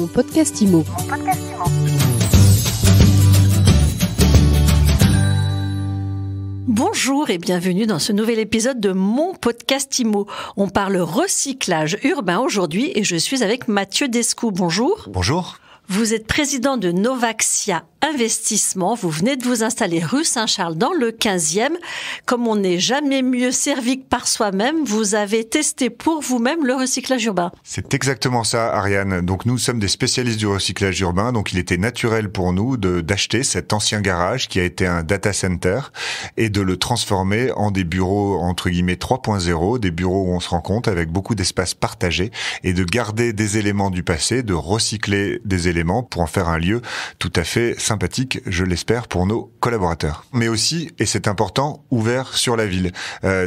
Mon podcast IMO. Bonjour et bienvenue dans ce nouvel épisode de Mon podcast IMO. On parle recyclage urbain aujourd'hui et je suis avec Mathieu Descoux. Bonjour. Bonjour. Vous êtes président de Novaxia Investissement. Vous venez de vous installer rue Saint-Charles dans le 15e. Comme on n'est jamais mieux servi que par soi-même, vous avez testé pour vous-même le recyclage urbain. C'est exactement ça, Ariane. Donc nous sommes des spécialistes du recyclage urbain. Donc il était naturel pour nous d'acheter cet ancien garage qui a été un data center et de le transformer en des bureaux entre guillemets 3.0, des bureaux où on se rencontre avec beaucoup d'espaces partagés et de garder des éléments du passé, de recycler des éléments pour en faire un lieu tout à fait sympathique, je l'espère, pour nos collaborateurs. Mais aussi, et c'est important, ouvert sur la ville.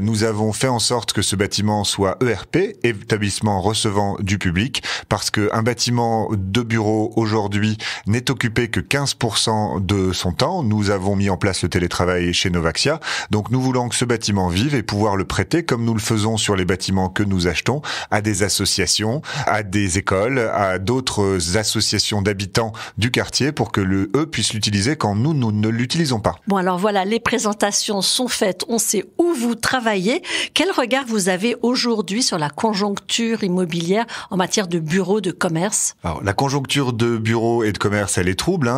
Nous avons fait en sorte que ce bâtiment soit ERP, établissement recevant du public, parce qu'un bâtiment de bureau aujourd'hui n'est occupé que 15% de son temps. Nous avons mis en place le télétravail chez Novaxia, donc nous voulons que ce bâtiment vive et pouvoir le prêter, comme nous le faisons sur les bâtiments que nous achetons, à des associations, à des écoles, à d'autres associations d'habitants du quartier, pour que eux puissent l'utiliser quand nous ne l'utilisons pas. Bon, alors voilà, les présentations sont faites, on sait où vous travaillez. Quel regard vous avez aujourd'hui sur la conjoncture immobilière en matière de bureaux, de commerce ? Alors, la conjoncture de bureaux et de commerce, elle est trouble,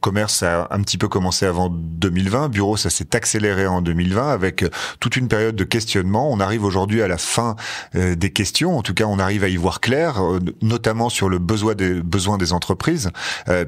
Commerce, ça a un petit peu commencé avant 2020. Bureau, ça s'est accéléré en 2020 avec toute une période de questionnement. On arrive aujourd'hui à la fin des questions. En tout cas, on arrive à y voir clair, notamment sur le besoin des entreprises,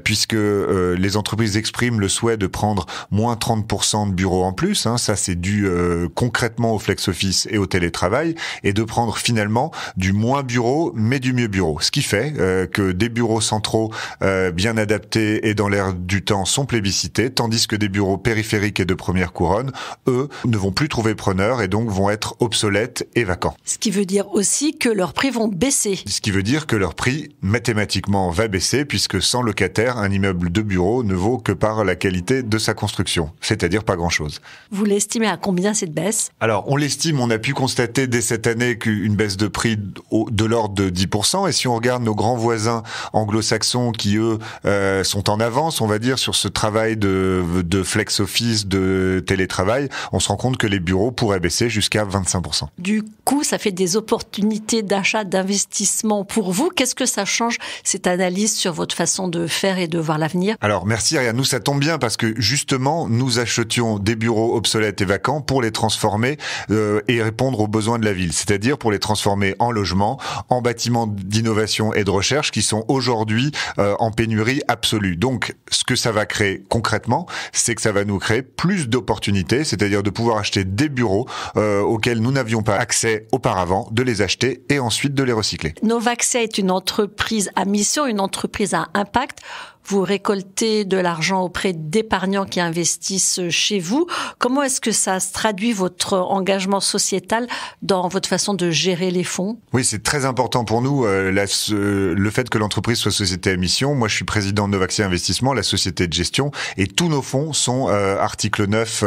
puisque les entreprises expriment le souhait de prendre moins 30% de bureaux en plus. Ça, c'est dû concrètement au flex office et au télétravail, et de prendre finalement du moins bureau, mais du mieux bureau. Ce qui fait que des bureaux centraux bien adaptés et dans l'air du temps sont plébiscités, tandis que des bureaux périphériques et de première couronne, eux, ne vont plus trouver preneur et donc vont être obsolètes et vacants. Ce qui veut dire aussi que leurs prix vont baisser. Ce qui veut dire que leur prix, mathématiquement, va baisser, puisque sans locataire, un immeuble de bureau ne vaut que par la qualité de sa construction, c'est-à-dire pas grand-chose. Vous l'estimez à combien cette baisse ? Alors, on l'estime, on a pu constater dès cette année qu'une baisse de prix de l'ordre de 10%, et si on regarde nos grands voisins anglo-saxons qui, eux, sont en avance, on va dire, sur ce travail de flex office, de télétravail, on se rend compte que les bureaux pourraient baisser jusqu'à 25%. Du coup, ça fait des opportunités d'achat, d'investissement pour vous. Qu'est-ce que ça change, cette analyse sur votre façon de faire et de voir l'avenir ? Alors, merci Ariane. Nous, ça tombe bien parce que justement, nous achetions des bureaux obsolètes et vacants pour les transformer et répondre aux besoins de la ville. C'est-à-dire pour les transformer en logements, en bâtiments d'innovation et de recherche qui sont aujourd'hui en pénurie absolue. Donc, ce que ça va créer concrètement, c'est que ça va nous créer plus d'opportunités, c'est-à-dire de pouvoir acheter des bureaux auxquels nous n'avions pas accès auparavant, de les acheter et ensuite de les recycler. Novaxia est une entreprise à mission, une entreprise à impact. Vous récoltez de l'argent auprès d'épargnants qui investissent chez vous. Comment est-ce que ça se traduit, votre engagement sociétal, dans votre façon de gérer les fonds ? Oui, c'est très important pour nous, le fait que l'entreprise soit société à mission. Moi, je suis président de Novaxia Investissement, la société de gestion, et tous nos fonds sont article 9,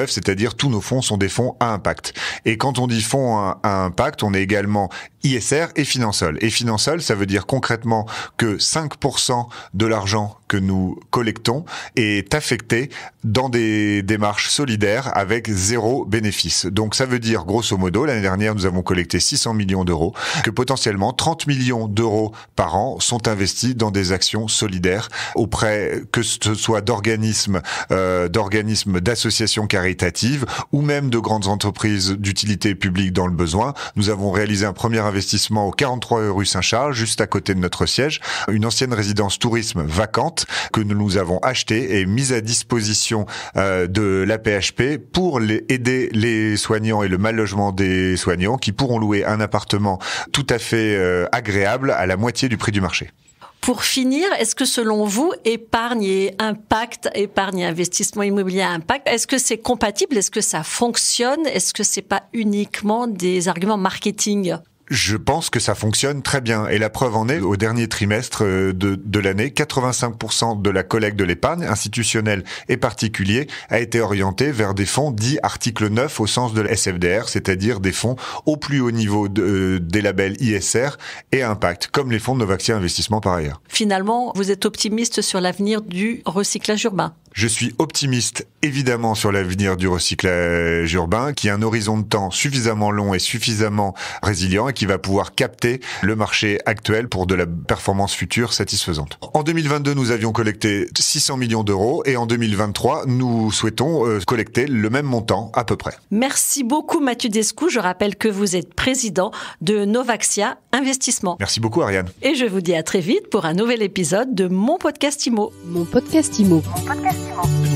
c'est-à-dire tous nos fonds sont des fonds à impact. Et quand on dit fonds à impact, on est également ISR et Finansol. Et Finansol, ça veut dire concrètement que 5% de l'argent que nous collectons est affecté dans des démarches solidaires avec zéro bénéfice. Donc ça veut dire, grosso modo, l'année dernière, nous avons collecté 600 millions d'euros, que potentiellement 30 millions d'euros par an sont investis dans des actions solidaires auprès, que ce soit d'organismes, d'associations caritatives ou même de grandes entreprises d'utilité publique dans le besoin. Nous avons réalisé un premier investissement au 43 rue Saint-Charles, juste à côté de notre siège, une ancienne résidence tourisme vacante que nous avons achetée et mise à disposition de l'AP-HP pour aider les soignants et le mal logement des soignants qui pourront louer un appartement tout à fait agréable à la moitié du prix du marché. Pour finir, est-ce que selon vous, épargne et investissement immobilier à impact, est-ce que c'est compatible ? Est-ce que ça fonctionne ? Est-ce que c'est pas uniquement des arguments marketing ? Je pense que ça fonctionne très bien. Et la preuve en est, au dernier trimestre de l'année, 85% de la collecte de l'épargne institutionnelle et particulier a été orientée vers des fonds dits article 9 au sens de la SFDR, c'est-à-dire des fonds au plus haut niveau des labels ISR et Impact, comme les fonds de Novaxia Investissement par ailleurs. Finalement, vous êtes optimiste sur l'avenir du recyclage urbain? Je suis optimiste, évidemment, sur l'avenir du recyclage urbain, qui a un horizon de temps suffisamment long et suffisamment résilient et qui va pouvoir capter le marché actuel pour de la performance future satisfaisante. En 2022, nous avions collecté 600 millions d'euros et en 2023, nous souhaitons collecter le même montant à peu près. Merci beaucoup Mathieu Descoux. Je rappelle que vous êtes président de Novaxia Investissement. Merci beaucoup Ariane. Et je vous dis à très vite pour un nouvel épisode de Mon Podcast Immo. Mon Podcast Immo. Mon Podcast Immo.